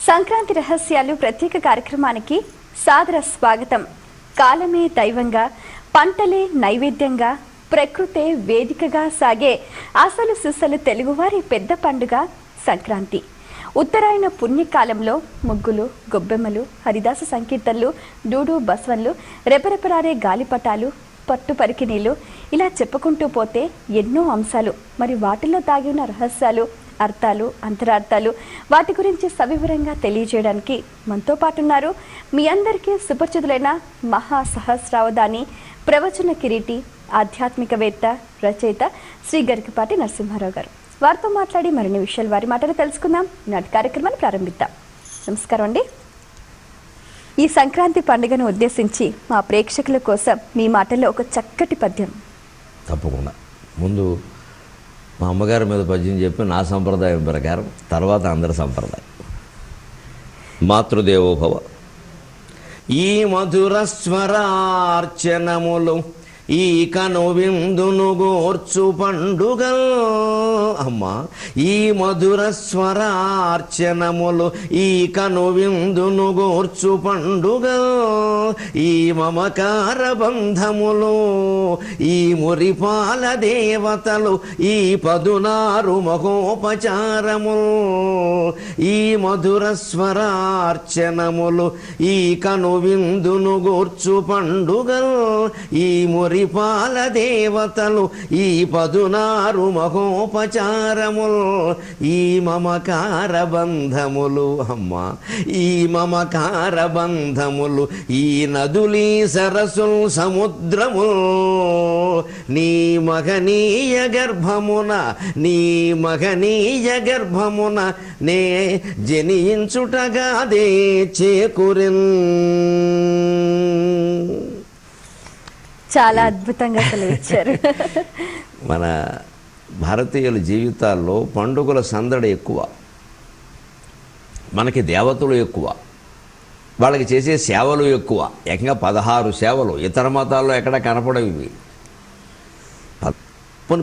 సంక్రాంతి రహస్యాలు ప్రత్యేక కార్యక్రమానికి సాదర స్వాగతం. కాలమే దైవంగా, పంటలే నైవేద్యంగా, ప్రకృతే వేదికగా సాగే అసలు సిసలు తెలుగువారి పెద్ద పండుగ సంక్రాంతి. ఉత్తరాయణ పుణ్యకాలంలో ముగ్గులు, గొబ్బెమ్మలు, హరిదాస సంకీర్తనలు, డూడు బస్వన్లు, రెపరెపరారే గాలిపటాలు, పట్టు పరికిణీలు, ఇలా చెప్పుకుంటూ పోతే ఎన్నో అంశాలు. మరి వాటిల్లో దాగి ఉన్న రహస్యాలు, అర్థాలు, అంతరార్థాలు, వాటి గురించి సవివరంగా తెలియజేయడానికి మనతో పాటు ఉన్నారు మీ అందరికీ సుపరిచితులైన మహా సహస్రావధాని, ప్రవచన కిరీటి, ఆధ్యాత్మికవేత్త, రచయిత శ్రీ గరికపాటి నరసింహారావు గారు. వారితో మాట్లాడి మరిన్ని విషయాలు వారి మాటలు తెలుసుకుందాం. నాటి కార్యక్రమాన్ని ప్రారంభిద్దాం. నమస్కారం అండి. ఈ సంక్రాంతి పండుగను ఉద్దేశించి మా ప్రేక్షకుల కోసం మీ మాటల్లో ఒక చక్కటి పద్యం. తప్పకుండా ముందు మా అమ్మగారి మీద పద్యం చెప్పి నా సంప్రదాయం ప్రకారం, తర్వాత అందరి సంప్రదాయం. మాతృదేవోభవ. ఈ మధుర స్వరార్చనములు ఈ కను విందును గోర్చు పండుగ. అమ్మ, ఈ మధుర స్వరార్చనములు ఈ కను విందును గోర్చు పండుగ. ఈ మమకార బంధములు ఈ మురిపాల దేవతలు ఈ పదునారు మహోపచారములు. ఈ మధుర స్వరార్చనములు ఈ కను విందును గోర్చు పండుగ. ఈ మురిపాల దేవతలు ఈ పదునారు మహోపచారములు. ఈ మమకార బంధములు, అమ్మ, ఈ మమకార బంధములు ఈ నదులీ సరస్సులు సముద్రములు. నీ మహనీయ గర్భమున, నీ మహనీయ గర్భమున నే జనించుటగాదే చేకూరిన్. చాలా అద్భుతంగా సెలవిచ్చారు. మన భారతీయుల జీవితాల్లో పండుగల సందడి ఎక్కువ, మనకి దేవతలు ఎక్కువ, వాళ్ళకి చేసే సేవలు ఎక్కువ. ఏకంగా 16 సేవలు. ఇతర మతాల్లో ఎక్కడ కనపడవి.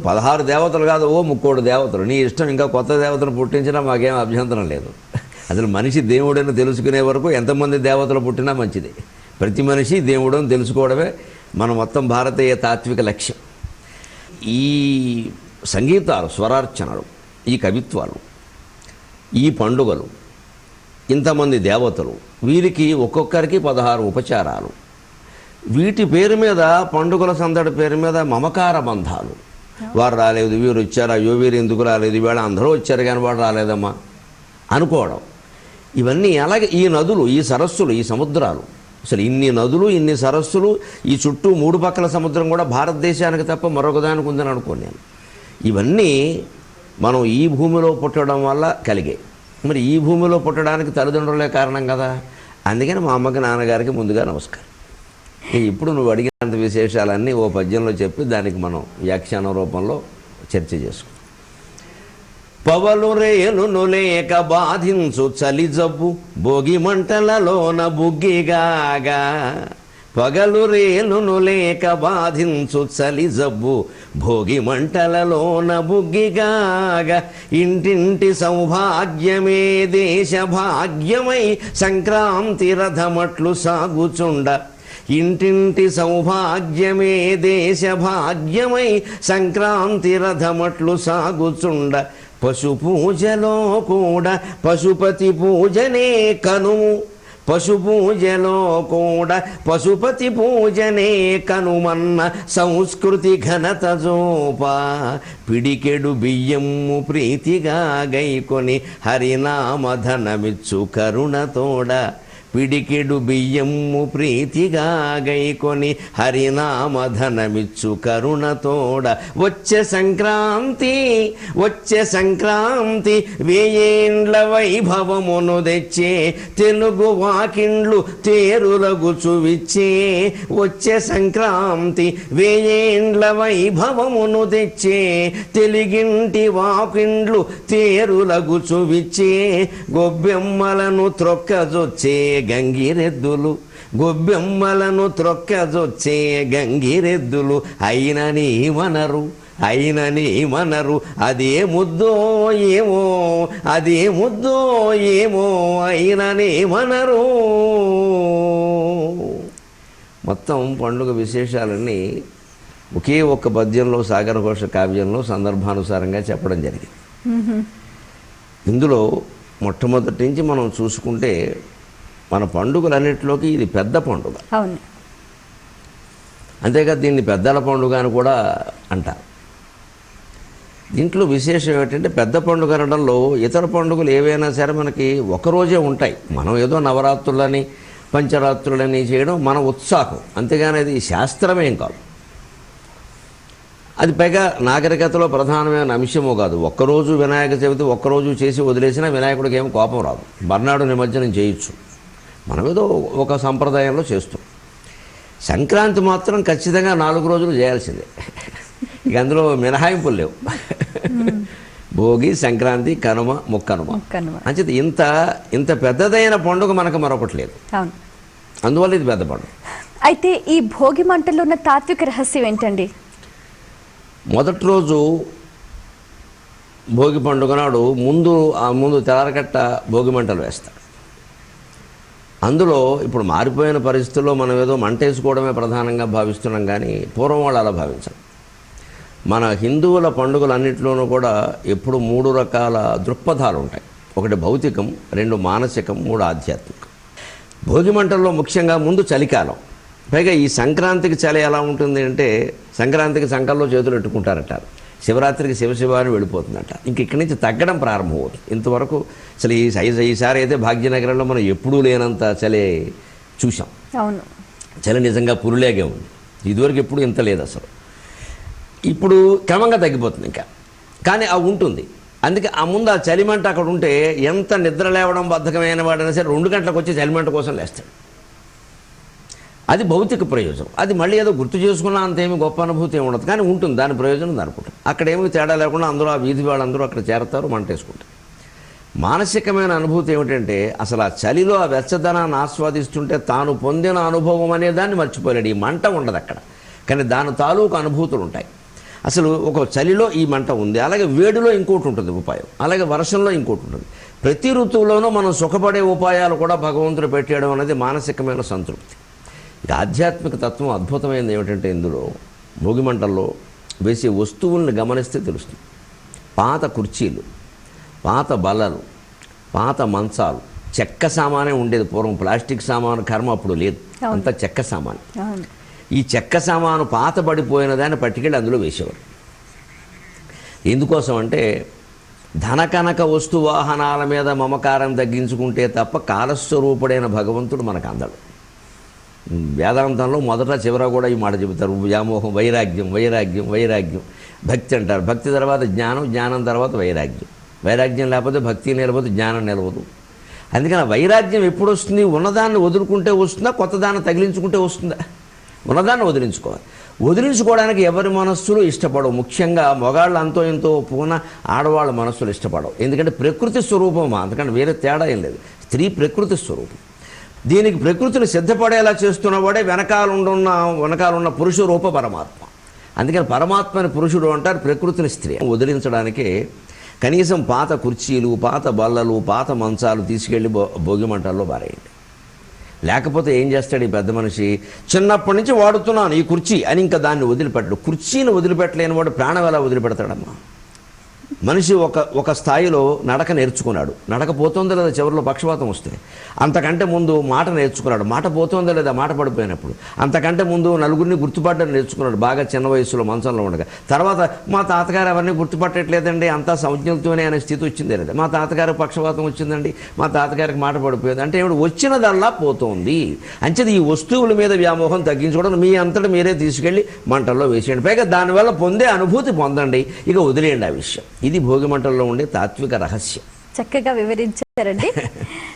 16 దేవతలు కాదు, ఓ 30 దేవతలు. నీ ఇష్టం, ఇంకా కొత్త దేవతను పుట్టించినా మాకేం అభ్యంతరం లేదు. అసలు మనిషి దేవుడని తెలుసుకునే వరకు ఎంతమంది దేవతలు పుట్టినా మంచిది. ప్రతి మనిషి దేవుడని తెలుసుకోవడమే మన మొత్తం భారతీయ తాత్విక లక్ష్యం. ఈ సంగీతాలు, స్వరార్చనలు, ఈ కవిత్వాలు, ఈ పండుగలు, ఇంతమంది దేవతలు, వీరికి ఒక్కొక్కరికి 16 ఉపచారాలు. వీటి పేరు మీద, పండుగల సందడి పేరు మీద మమకార బంధాలు. వారు రాలేదు, వీరు వచ్చారు, అయ్యో వీరు ఎందుకు రాలేదు, వీళ్ళ అందరూ వచ్చారు కానీ వాడు రాలేదమ్మా అనుకోవడం. ఇవన్నీ అలాగే ఈ నదులు, ఈ సరస్సులు, ఈ సముద్రాలు, అసలు ఇన్ని నదులు, ఇన్ని సరస్సులు, ఈ చుట్టూ 3 పక్కల సముద్రం కూడా భారతదేశానికి తప్ప మరొక దానికి ఉందని అనుకోను నేను. ఇవన్నీ మనం ఈ భూమిలో పుట్టడం వల్ల కలిగే. మరి ఈ భూమిలో పుట్టడానికి తల్లిదండ్రులే కారణం కదా. అందుకని మా అమ్మకి, నాన్నగారికి ముందుగా నమస్కారం. ఇప్పుడు నువ్వు అడిగినంత విశేషాలన్నీ ఓ పద్యంలో చెప్పి దానికి మనం వ్యాఖ్యానం రూపంలో చర్చ చేసుకుంటాం. పవలు రేలును లేక బాధించు చలి జబ్బు భోగి మంటలలోన బుగ్గిగాగా. పగలు రేలును లేక బాధించు చలి జబ్బు భోగి మంటలలోన బుగ్గిగాగా. ఇంటింటి సౌభాగ్యమే దేశ భాగ్యమై సంక్రాంతి రథమట్లు సాగుచుండ. ఇంటింటి సౌభాగ్యమే దేశ భాగ్యమై సంక్రాంతి రథమట్లు సాగుచుండ. పశు పూజలో కూడా పశుపతి పూజనే కనుము. పశు పూజలో కూడా పశుపతి పూజనే కనుమన్న సంస్కృతి ఘనత జోప. పిడికెడు బియ్యము ప్రీతిగా గైకొని హరినామధనమిచ్చు కరుణతోడ. పిడికెడు బియ్యము ప్రీతిగా గైకొని హరినామధనమిచ్చు కరుణతోడ. వచ్చే సంక్రాంతి, వచ్చే సంక్రాంతి వేయేండ్ల వైభవమును తెచ్చే తెలుగు వాకిండ్లు తేరులగుచు విచ్చే. వచ్చే సంక్రాంతి వేయేండ్ల వైభవమును తెచ్చే తెలుగింటి వాకిండ్లు తేరులగుచు విచ్చే. గొబ్బెమ్మలను త్రొక్కజొచ్చే గంగిరెద్దులు, గొబ్బెమ్మలను త్రొక్కజొచ్చే గంగిరెద్దులు. అయినని మనరు, అయినని మనరు. అదే ముద్దో ఏమో, అదే ముద్దో ఏమో, అయినని మనరు. మొత్తం పండుగ విశేషాలన్నీ ఒకే ఒక్క పద్యంలో సాగరఘోష కావ్యంలో సందర్భానుసారంగా చెప్పడం జరిగింది. ఇందులో మొట్టమొదటి నుంచి మనం చూసుకుంటే మన పండుగలన్నింటిలోకి ఇది పెద్ద పండుగ. అవును. అంతేకాదు దీన్ని పెద్దల పండుగ అని కూడా అంటారు. దీంట్లో విశేషం ఏమిటంటే పెద్ద పండుగ అనడంలో ఇతర పండుగలు ఏవైనా సరే మనకి ఒకరోజే ఉంటాయి. మనం ఏదో నవరాత్రులని పంచరాత్రులని చేయడం మన ఉత్సాహం, అంతేగాని అది శాస్త్రమేం కాదు. అది పైగా నాగరికతలో ప్రధానమైన అంశమో కాదు. ఒక్కరోజు వినాయక చవితి ఒక్కరోజు చేసి వదిలేసినా వినాయకుడికి ఏమో కోపం రాదు. మర్నాడు నిమజ్జనం చేయొచ్చు. మనం ఏదో ఒక సంప్రదాయంలో చేస్తాం. సంక్రాంతి మాత్రం ఖచ్చితంగా 4 రోజులు చేయాల్సిందే. ఇక అందులో మినహాయింపులు లేవు. భోగి, సంక్రాంతి, కనుమ, ముక్కనుమ. అంచేత ఇంత పెద్దదైన పండుగ మనకు మరొకటి లేదు. అందువల్ల ఇది పెద్ద పండుగ. అయితే ఈ భోగి మంటల్లో ఉన్న తాత్విక రహస్యం ఏంటండి? మొదటి రోజు భోగి పండుగ నాడు ముందు తెల్లారకట్ట భోగి మంటలు వేస్తారు. అందులో ఇప్పుడు మారిపోయిన పరిస్థితుల్లో మనం ఏదో మంట వేసుకోవడమే ప్రధానంగా భావిస్తున్నాం, కానీ పూర్వం వాళ్ళు అలా భావించారు. మన హిందువుల పండుగలన్నింటిలోనూ కూడా ఎప్పుడు 3 రకాల దృక్పథాలు ఉంటాయి. 1 భౌతికం, 2 మానసికం, 3 ఆధ్యాత్మికం. భోగి మంటల్లో ముఖ్యంగా ముందు చలికాలం. పైగా ఈ సంక్రాంతికి చలి ఎలా ఉంటుంది అంటే, సంక్రాంతికి సంకల్లో చేతులు పెట్టుకుంటారట, శివరాత్రికి శివశివ అని వెళ్ళిపోతుందట. ఇంక ఇక్కడి నుంచి తగ్గడం ప్రారంభమవుతుంది. ఇంతవరకు అసలు ఈసారి అయితే భాగ్యనగరంలో మనం ఎప్పుడూ లేనంత చలి చూసాం. అవును, చలి నిజంగా పురులేగే ఉంది. ఇదివరకు ఎప్పుడు ఇంత లేదు అసలు. ఇప్పుడు క్రమంగా తగ్గిపోతుంది ఇంకా, కానీ అది ఉంటుంది. అందుకే ఆ ముందు ఆ చలిమంట అక్కడ ఉంటే ఎంత నిద్ర లేవడం బద్ధకమైన వాడైనా సరే 2 గంటలకు వచ్చి చలిమంట కోసం లేస్తాడు. అది భౌతిక ప్రయోజనం. అది మళ్ళీ ఏదో గుర్తు చేసుకున్నా అంతేమీ గొప్ప అనుభూతి ఏమి ఉండదు, కానీ ఉంటుంది దాని ప్రయోజనం అనుకుంటాం. అక్కడ ఏమీ తేడా లేకుండా అందరూ ఆ వీధి వాళ్ళందరూ అక్కడ చేరతారు, మంట వేసుకుంటారు. మానసికమైన అనుభూతి ఏమిటంటే అసలు ఆ చలిలో ఆ వెచ్చదనాన్ని ఆస్వాదిస్తుంటే తాను పొందిన అనుభవం అనే దాన్ని మర్చిపోలేడు. ఈ మంట ఉండదు అక్కడ, కానీ దాని తాలూకు అనుభూతులు ఉంటాయి. అసలు ఒక చలిలో ఈ మంట ఉంది, అలాగే వేడిలో ఇంకోటి ఉంటుంది ఉపాయం, అలాగే వర్షంలో ఇంకోటి ఉంటుంది. ప్రతి ఋతువులోనూ మనం సుఖపడే ఉపాయాలు కూడా భగవంతుడు పెట్టేయడం అనేది మానసికమైన సంతృప్తి. ఇక ఆధ్యాత్మిక తత్వం అద్భుతమైనది ఏమిటంటే ఇందులో భోగిమంటల్లో వేసే వస్తువుల్ని గమనిస్తే తెలుస్తుంది. పాత కుర్చీలు, పాత బల్లలు, పాత మంచాలు, చెక్క సామానే ఉండేది పూర్వం. ప్లాస్టిక్ సామాను కర్మ అప్పుడు లేదు, అంతా చెక్క సామాను. ఈ చెక్క సామాను పాత పడిపోయిన దాన్ని పట్టుకెళ్ళి అందులో వేసేవారు. ఎందుకోసం అంటే ధనకనక వస్తు వాహనాల మీద మమకారం తగ్గించుకుంటే తప్ప కాలస్వరూపుడైన భగవంతుడు మనకు అందడు. వేదాంతంలో మొదట చివర కూడా ఈ మాట చెబుతారు. వ్యామోహం, వైరాగ్యం, వైరాగ్యం, వైరాగ్యం. భక్తి అంటారు. భక్తి తర్వాత జ్ఞానం, జ్ఞానం తర్వాత వైరాగ్యం. వైరాగ్యం లేకపోతే భక్తి నిలవదు, జ్ఞానం నిలవదు. అందుకని వైరాగ్యం ఎప్పుడు వస్తుంది? ఉన్నదాన్ని వదులుకుంటే వస్తుందా, కొత్తదాన్ని తగిలించుకుంటే వస్తుందా? ఉన్నదాన్ని వదిలించుకోవాలి. వదిలించుకోవడానికి ఎవరి మనస్సులు ఇష్టపడవు. ముఖ్యంగా మగాళ్ళు అంతో ఎంతో పూన ఆడవాళ్ళ మనస్సులు ఇష్టపడవు. ఎందుకంటే ప్రకృతి స్వరూపం, అందుకని వేరే తేడా ఏం లేదు. స్త్రీ ప్రకృతి స్వరూపం. దీనికి ప్రకృతిని సిద్ధపడేలా చేస్తున్నవాడే వెనకాలన్న పురుష రూప పరమాత్మ. అందుకని పరమాత్మని పురుషుడు అంటారు, ప్రకృతిని స్త్రీ. వదిలించడానికి కనీసం పాత కుర్చీలు, పాత బల్లలు, పాత మంచాలు తీసుకెళ్ళి భోగిమంటల్లో బారేయండి. లేకపోతే ఏం చేస్తాడు ఈ పెద్ద మనిషి? చిన్నప్పటి నుంచి వాడుతున్నాను ఈ కుర్చీ అని ఇంకా దాన్ని వదిలిపెట్టడు. కుర్చీని వదిలిపెట్టలేని వాడు ప్రాణం ఎలా వదిలిపెడతాడమ్మా? మనిషి ఒక స్థాయిలో నడక నేర్చుకున్నాడు, నడక పోతుందో లేదా చివరిలో పక్షవాతం వస్తే. అంతకంటే ముందు మాట నేర్చుకున్నాడు, మాట పోతుందో లేదా మాట పడిపోయినప్పుడు. అంతకంటే ముందు నలుగురిని గుర్తుపట్టడం నేర్చుకున్నాడు బాగా చిన్న వయసులో మంచంలో ఉండగా. తర్వాత మా తాతగారు ఎవరిని గుర్తుపట్టట్లేదండి, అంతా సంజ్ఞలతోనే అనే స్థితి వచ్చింది లేదా. మా తాతగారికి పక్షవాతం వచ్చిందండి, మా తాతగారికి మాట పడిపోయింది అంటే ఏమిటి? వచ్చినదల్లా పోతుంది. అంచేది ఈ వస్తువుల మీద వ్యామోహం తగ్గించుకోవడం, మీ అంతటా మీరే తీసుకెళ్ళి మంటల్లో వేసేయండి. పైగా దానివల్ల పొందే అనుభూతి పొందండి, ఇక వదిలేయండి ఆ విషయం. ఇది భోగిమంటల్లో ఉండే తాత్విక రహస్యం. చక్కగా వివరించారండి.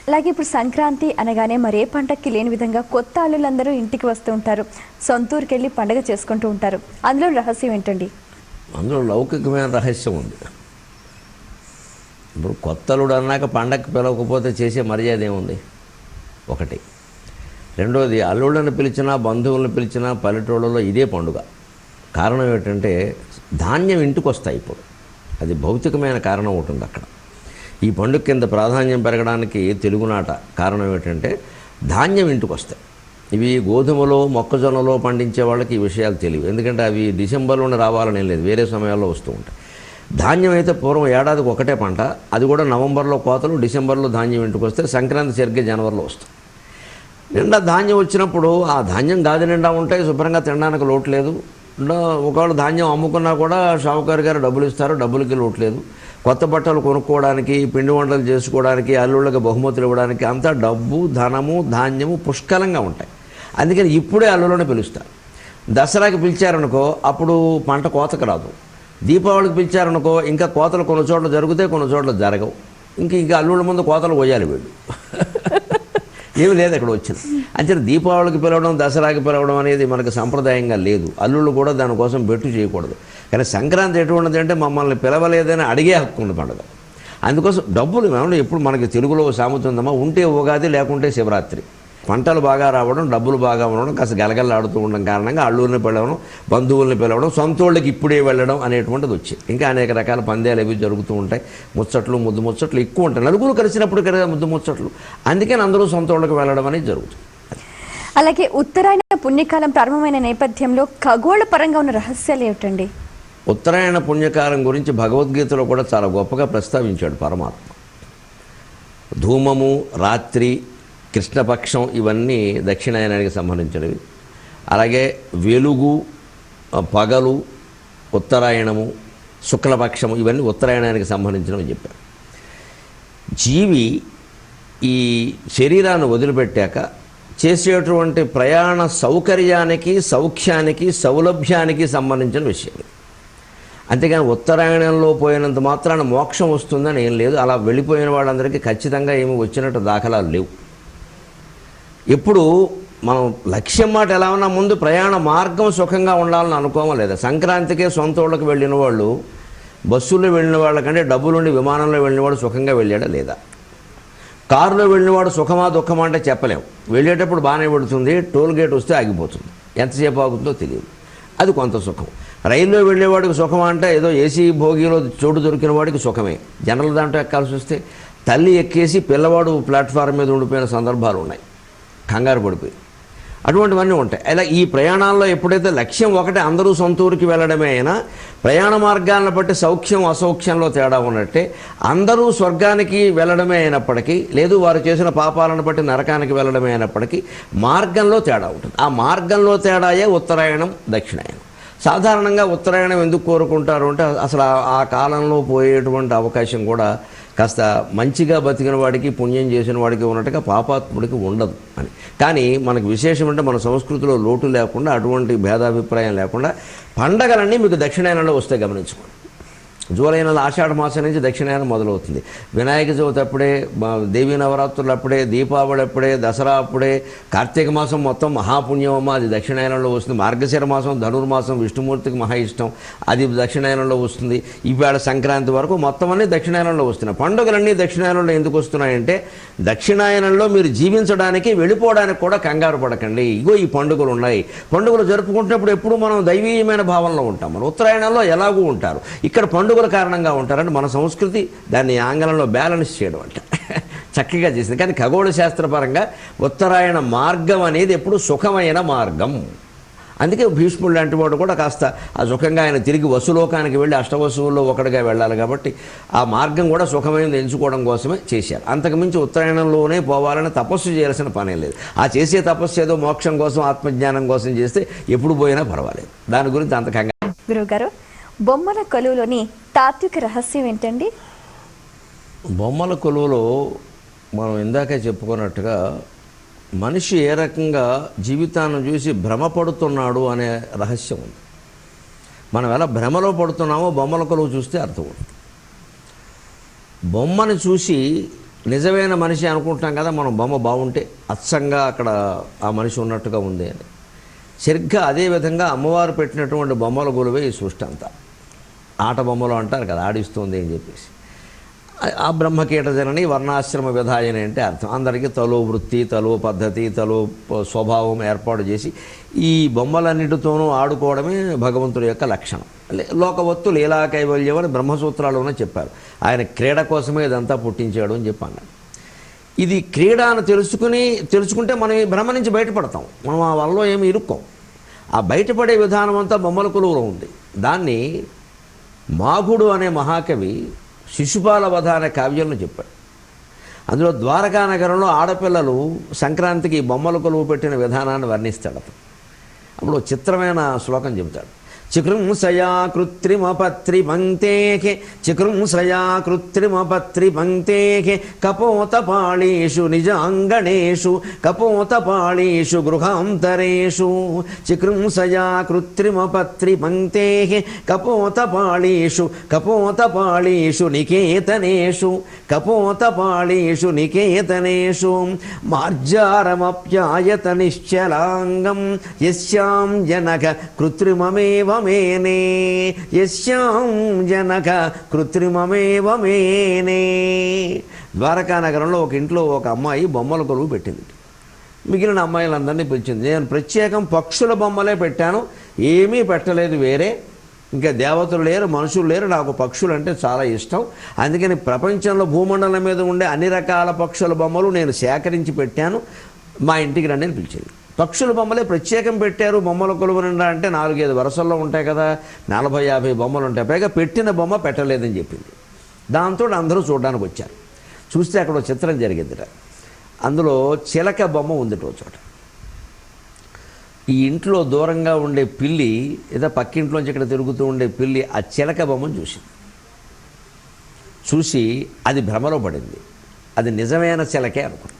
అలాగే ఇప్పుడు సంక్రాంతి అనగానే మరే పండక్కి లేని విధంగా కొత్త అల్లులందరూ ఇంటికి వస్తూ ఉంటారు, సొంతూరుకి వెళ్ళి పండుగ చేసుకుంటూ ఉంటారు. అందులో రహస్యం ఏంటండి? అందులో లౌకికమైన రహస్యం ఉంది. ఇప్పుడు కొత్త అల్లుడు అన్నాక పండగకి పిలవకపోతే చేసే మర్యాద ఏముంది? ఒకటి. రెండోది, అల్లుళ్ళని పిలిచినా బంధువులను పిలిచినా పల్లెటూళ్ళలో ఇదే పండుగ. కారణం ఏంటంటే ధాన్యం ఇంటికి వస్తాయి ఇప్పుడు. అది భౌతికమైన కారణం ఉంటుంది అక్కడ. ఈ పండుగ కింద ప్రాధాన్యం పెరగడానికి తెలుగునాట కారణం ఏంటంటే ధాన్యం ఇంటికి వస్తాయి. ఇవి గోధుమలో మొక్కజొన్నలో పండించే వాళ్ళకి ఈ విషయాలు తెలియవు, ఎందుకంటే అవి డిసెంబర్లోనే రావాలని ఏం లేదు, వేరే సమయాల్లో వస్తూ ఉంటాయి. ధాన్యం అయితే పూర్వం ఏడాదికి ఒకటే పంట, అది కూడా నవంబర్లో కోతలు, డిసెంబర్లో ధాన్యం ఇంటికి వస్తే సంక్రాంతి సరిగ్గా జనవరిలో వస్తుంది. నిండా ధాన్యం వచ్చినప్పుడు ఆ ధాన్యం గాది నిండా ఉంటాయి, శుభ్రంగా తినడానికి లోటు లేదు. ఒకవేళ ధాన్యం అమ్ముకున్నా కూడా షావుకారు గారు డబ్బులు ఇస్తారు, డబ్బులకి లోటు లేదు. కొత్త బట్టలు కొనుక్కోవడానికి, పిండి వంటలు చేసుకోవడానికి, అల్లుళ్ళకి బహుమతులు ఇవ్వడానికి అంతా డబ్బు, ధనము, ధాన్యము పుష్కలంగా ఉంటాయి. అందుకని ఇప్పుడే అల్లుళ్ళని పిలుస్తారు. దసరాకి పిలిచారనుకో అప్పుడు పంట కోతకు రాదు. దీపావళికి పిలిచారనుకో ఇంకా కోతలు కొన్ని చోట్ల జరుగుతాయి, కొన్ని చోట్ల జరగవు. ఇంకా అల్లుళ్ళ ముందు కోతలు పోయాలి వీళ్ళు. ఏమి లేదు అక్కడ వచ్చింది. అంటే దీపావళికి పిలవడం, దసరాకి పిలవడం అనేది మనకు సంప్రదాయంగా లేదు. అల్లుళ్ళు కూడా దానికోసం బెట్టు చేయకూడదు. కానీ సంక్రాంతి ఎటువంటిది అంటే మమ్మల్ని పిలవలేదని అడిగే హక్కు ఉంది పండుగ. అందుకోసం డబ్బులు ఏమన్నా ఎప్పుడు మనకి తెలుగులో సామెత ఉందమ్మా, ఉంటే ఉగాది లేకుంటే శివరాత్రి. పంటలు బాగా రావడం, డబ్బులు బాగా ఉండడం, కాస్త గలగలలాడుతూ ఉండడం కారణంగా అల్లుల్ని పిలవడం, బంధువుల్ని పిలవడం, సొంతోళ్ళకి ఇప్పుడే వెళ్ళడం అనేటువంటిది వచ్చి ఇంకా అనేక రకాల పందేలు అవి జరుగుతూ ఉంటాయి. ముచ్చట్లు, ముద్దు ముచ్చట్లు ఎక్కువ ఉంటాయి. నలుగురు కలిసినప్పుడు కదా ముద్దు ముచ్చట్లు. అందుకని అందరూ సొంతోళ్ళకి వెళ్ళడం అనేది జరుగుతుంది. అలాగే ఉత్తరాయణ పుణ్యకాలం ప్రారంభమైన నేపథ్యంలో ఖగోళ పరంగా ఉన్న రహస్యాలు ఏమిటండి? ఉత్తరాయణ పుణ్యకాలం గురించి భగవద్గీతలో కూడా చాలా గొప్పగా ప్రస్తావించాడు పరమాత్మ. ధూమము, రాత్రి, కృష్ణపక్షం ఇవన్నీ దక్షిణాయనానికి సంబంధించినవి. అలాగే వెలుగు, పగలు ఉత్తరాయణము, శుక్లపక్షము ఇవన్నీ ఉత్తరాయణానికి సంబంధించినవి చెప్పారు. జీవి ఈ శరీరాన్ని వదిలిపెట్టాక చేసేటువంటి ప్రయాణ సౌకర్యానికి, సౌఖ్యానికి, సౌలభ్యానికి సంబంధించిన విషయాలు. అంతేగాని ఉత్తరాయణంలో పోయినంత మాత్రాన మోక్షం వస్తుందని ఏం లేదు. అలా వెళ్ళిపోయిన వాళ్ళందరికీ ఖచ్చితంగా ఏమి వచ్చినట్టు దాఖలాలు లేవు. ఎప్పుడు మనం లక్ష్యం మాట ఎలా ఉన్నా ముందు ప్రయాణ మార్గం సుఖంగా ఉండాలని అనుకోమా లేదా? సంక్రాంతికే సొంత ఊళ్ళకి వెళ్ళిన వాళ్ళు, బస్సుల్లో వెళ్ళిన వాళ్ళకంటే డబ్బులుండి విమానంలో వెళ్ళినవాడు సుఖంగా వెళ్ళాడా లేదా? కారులో వెళ్ళినవాడు సుఖమా దుఃఖమా అంటే చెప్పలేము. వెళ్ళేటప్పుడు బాగానే పెడుతుంది, టోల్ గేట్ వస్తే ఆగిపోతుంది, ఎంతసేపు ఆగుతుందో తెలియదు, అది కొంత సుఖం. రైల్లో వెళ్ళేవాడికి సుఖమా అంటే ఏదో ఏసీ భోగిలో చోటు దొరికిన వాడికి సుఖమే. జనరల్ దాంట్లో ఎక్కాల్సి వస్తే తల్లి ఎక్కేసి పిల్లవాడు ప్లాట్ఫారం మీద ఉండిపోయిన సందర్భాలు ఉన్నాయి, కంగారు పడిపోయి. అటువంటివన్నీ ఉంటాయి. అలా ఈ ప్రయాణాల్లో ఎప్పుడైతే లక్ష్యం ఒకటే అందరూ సొంత ఊరికి వెళ్ళడమే అయినా ప్రయాణ మార్గాలను బట్టి సౌఖ్యం అసౌఖ్యంలో తేడా ఉన్నట్టే అందరూ స్వర్గానికి వెళ్ళడమే అయినప్పటికీ, లేదు వారు చేసిన పాపాలను బట్టి నరకానికి వెళ్ళడమే అయినప్పటికీ మార్గంలో తేడా ఉంటుంది. ఆ మార్గంలో తేడాయే ఉత్తరాయణం, దక్షిణాయనం. సాధారణంగా ఉత్తరాయణం ఎందుకు కోరుకుంటారు అంటే అసలు ఆ కాలంలో పోయేటువంటి అవకాశం కూడా కాస్త మంచిగా బతికిన వాడికి, పుణ్యం చేసిన వాడికి ఉన్నట్టుగా పాపాత్ముడికి ఉండదు అని. కానీ మనకు విశేషం అంటే మన సంస్కృతిలో లోటు లేకుండా, అటువంటి భేదాభిప్రాయం లేకుండా పండగలన్నీ మీకు దక్షిణాయనంలో వస్తే గమనించుకోండి. జూలై నెల ఆషాఢ మాసం నుంచి దక్షిణాయనం మొదలవుతుంది. వినాయక చవితి అప్పుడే, దేవీ నవరాత్రులు అప్పుడే, దీపావళి అప్పుడే, దసరా అప్పుడే, కార్తీక మాసం మొత్తం మహాపుణ్యమమ్మ, అది దక్షిణాయనంలో వస్తుంది. మార్గశిర మాసం, ధనుర్మాసం విష్ణుమూర్తికి మహా ఇష్టం, అది దక్షిణాయనంలో వస్తుంది. ఇవాళ సంక్రాంతి వరకు మొత్తం అన్నీ దక్షిణాయనంలో వస్తున్నాయి. పండుగలన్నీ దక్షిణాయనంలో ఎందుకు వస్తున్నాయంటే దక్షిణాయనంలో మీరు జీవించడానికి, వెళ్ళిపోవడానికి కూడా కంగారు పడకండి. ఇగో ఈ పండుగలు ఉన్నాయి. పండుగలు జరుపుకుంటున్నప్పుడు ఎప్పుడు మనం దైవీయమైన భావనలో ఉంటాం. మన ఉత్తరాయణంలో ఎలాగూ ఉంటారు, ఇక్కడ పండుగల కారణంగా ఉంటారంటే మన సంస్కృతి దాన్ని ఆంగ్లంలో బ్యాలెన్స్ చేయడం అంటే చక్కగా చేసింది. కానీ ఖగోళ శాస్త్రపరంగా ఉత్తరాయణ మార్గం అనేది ఎప్పుడు సుఖమైన మార్గం. అందుకే భీష్ముడు లాంటి వాడు కూడా కాస్త ఆ సుఖంగా ఆయన తిరిగి వసులోకానికి వెళ్ళి అష్టవసువుల్లో ఒకటిగా వెళ్ళాలి కాబట్టి ఆ మార్గం కూడా సుఖమైనది ఎంచుకోవడం కోసమే చేశారు. అంతకుమించి ఉత్తరాయణంలోనే పోవాలని తపస్సు చేయాల్సిన పనే లేదు. ఆ చేసే తపస్సు ఏదో మోక్షం కోసం, ఆత్మజ్ఞానం కోసం చేస్తే ఎప్పుడు పోయినా పర్వాలేదు. దాని గురించి అంత కంగారు. గురువుగారు, బొమ్మల కొలువులోని తాత్విక రహస్యం ఏంటండి? బొమ్మల కొలువులో మనం ఇందాకే చెప్పుకున్నట్టుగా మనిషి ఏ రకంగా జీవితాన్ని చూసి భ్రమపడుతున్నాడు అనే రహస్యం ఉంది. మనం ఎలా భ్రమలో పడుతున్నామో బొమ్మల కొలువు చూస్తే అర్థం ఉంది. బొమ్మని చూసి నిజమైన మనిషి అనుకుంటాం కదా, మనం బొమ్మ బాగుంటే అచ్చంగా అక్కడ ఆ మనిషి ఉన్నట్టుగా ఉంది అని. సరిగ్గా అదేవిధంగా అమ్మవారు పెట్టినటువంటి బొమ్మల కొలువే ఈ సృష్టి అంతా. ఆట బొమ్మలు అంటారు కదా, ఆడిస్తుంది అని చెప్పేసి. ఆ బ్రహ్మకీట జనని వర్ణాశ్రమ విధాయని అంటే అర్థం. అందరికీ తలో వృత్తి, తలో పద్ధతి, తలో స్వభావం ఏర్పాటు చేసి ఈ బొమ్మలన్నిటితోనూ ఆడుకోవడమే భగవంతుడి యొక్క లక్షణం. లోకవత్తు లీలా కైవల్యం అని బ్రహ్మసూత్రాల్లోనే చెప్పారు. ఆయన క్రీడ కోసమే ఇదంతా పుట్టించాడు అని చెప్పి అన్నాడు. ఇది క్రీడ అని తెలుసుకుంటే మనం ఈ భ్రమ నుంచి బయటపడతాం. మనం ఆ వల్ల ఏమి ఇరుక్కోం. ఆ బయటపడే విధానం అంతా బొమ్మల కొలువులో ఉంది. దాన్ని మాఘుడు అనే మహాకవి శిశుపాల వధ అనే కావ్యంలో చెప్పాడు. అందులో ద్వారకా నగరంలో ఆడపిల్లలు సంక్రాంతికి బొమ్మల కొలువు పెట్టిన విధానాన్ని వర్ణిస్తాడు అతను. అప్పుడు చిత్రమైన శ్లోకం చెబుతాడు. చికృంసయా కృత్రిమపత్రి పంక్తేః చికృంసయా కృత్రిమపత్రి పంక్తేః కపోతపాళీషు నిజాంగణేషు కపోతపాళీషు గృహాంతరేషు చికృంసయా కృత్రిమపత్రి పంక్తేః కపోతపాళీషు నికేతనేషు కపోతపాళీషు నికేతనేషు మార్జారమప్యాయత నిశ్చలాంగం యస్యాం జనక కృత్రిమమేవ మేనే యస్యాం జనక కృత్రిమమేవ మేనే. ద్వారకా నగరంలో ఒక ఇంట్లో ఒక అమ్మాయి బొమ్మల కొలువు పెట్టింది. మిగిలిన అమ్మాయిలందరినీ పిలిచింది. నేను ప్రత్యేకం పక్షుల బొమ్మలే పెట్టాను, ఏమీ పెట్టలేదు వేరే. ఇంకా దేవతలు లేరు, మనుషులు లేరు, నాకు పక్షులు అంటే చాలా ఇష్టం. అందుకని ప్రపంచంలో భూమండలం మీద ఉండే అన్ని రకాల పక్షుల బొమ్మలు నేను సేకరించి పెట్టాను, మా ఇంటికి రండి అని పిలిచింది. పక్షుల బొమ్మలే ప్రత్యేకం పెట్టారు. బొమ్మల కొలువు నిండా అంటే 4-5 వరుసల్లో ఉంటాయి కదా, 40-50 బొమ్మలు ఉంటాయి. పైగా పెట్టిన బొమ్మ పెట్టలేదని చెప్పింది. దాంతో అందరూ చూడడానికి వచ్చారు. చూస్తే అక్కడ ఒక చిత్రం జరిగిందిట. అందులో చిలక బొమ్మ ఉందిట ఒక చోట. ఈ ఇంట్లో దూరంగా ఉండే పిల్లి, ఏదో పక్కింట్లోంచి ఇక్కడ తిరుగుతూ ఉండే పిల్లి ఆ చిలక బొమ్మను చూసి అది భ్రమలో పడింది. అది నిజమైన చిలకే అనుకుంది.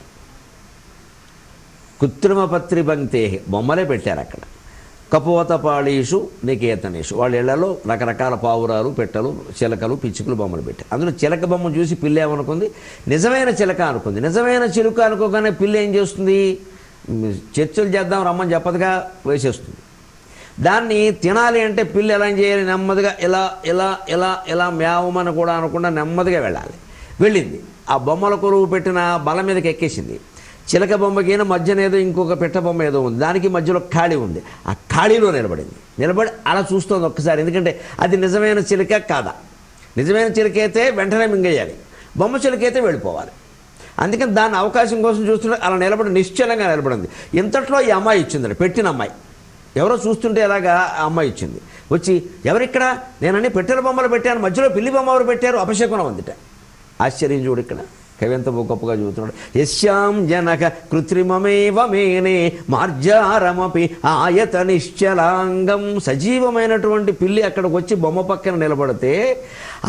కృత్రిమపత్రి పంక్తే బొమ్మలే పెట్టారు అక్కడ. కపోతపాళీషు నికేతనేషు వాళ్ళ ఇళ్లలో రకరకాల పావురాలు, పెట్టలు, చిలకలు, పిచ్చుకలు బొమ్మలు పెట్టారు. అందులో చిలక బొమ్మ చూసి పిల్లి ఏమనుకుంది, నిజమైన చిలక అనుకుంది. నిజమైన చిలుక అనుకోగానే పిల్లి ఏం చేస్తుంది, చర్చలు చేద్దాం రమ్మని చెప్పదుగా వేసేస్తుంది. దాన్ని తినాలి అంటే పిల్లి ఎలా చేయాలి, నెమ్మదిగా ఇలా ఇలా ఇలా ఇలా మేవమని కూడా అనకుండా నెమ్మదిగా వెళ్ళింది. ఆ బొమ్మల కొలువు పెట్టిన బల మీదకి ఎక్కేసింది. చిలక బొమ్మకి మధ్యన ఏదో ఇంకొక పెట్ట బొమ్మ ఏదో ఉంది, దానికి మధ్యలో ఖాళీ ఉంది. ఆ ఖాళీలో నిలబడి అలా చూస్తోంది ఒక్కసారి. ఎందుకంటే అది నిజమైన చిలక కాదా. నిజమైన చిలక అయితే వెంటనే మింగేయాలి, బొమ్మ చిలక అయితే వెళ్ళిపోవాలి. అందుకని దాన్ని అవకాశం కోసం చూస్తుంటే అలా నిశ్చలంగా నిలబడింది. ఇంతట్లో ఈ అమ్మాయి ఇచ్చింది, పెట్టిన అమ్మాయి. ఎవరో చూస్తుంటే ఎలాగా ఆ అమ్మాయి ఇచ్చింది. వచ్చి ఎవరిక్కడ, నేనన్నీ పెట్టెల బొమ్మలు పెట్టాను, మధ్యలో పిల్లి బొమ్మ ఎవరు పెట్టారు, అపశకునం అందిట. ఆశ్చర్యం చూడు ఇక్కడ కవి ఎంత గొప్పగా చూస్తున్నాడు. యస్యాం జనక కృత్రిమమేవ మేనే మార్జారమపి ఆయత నిశ్చలాంగం. సజీవమైనటువంటి పిల్లి అక్కడికి వచ్చి బొమ్మ పక్కన నిలబడితే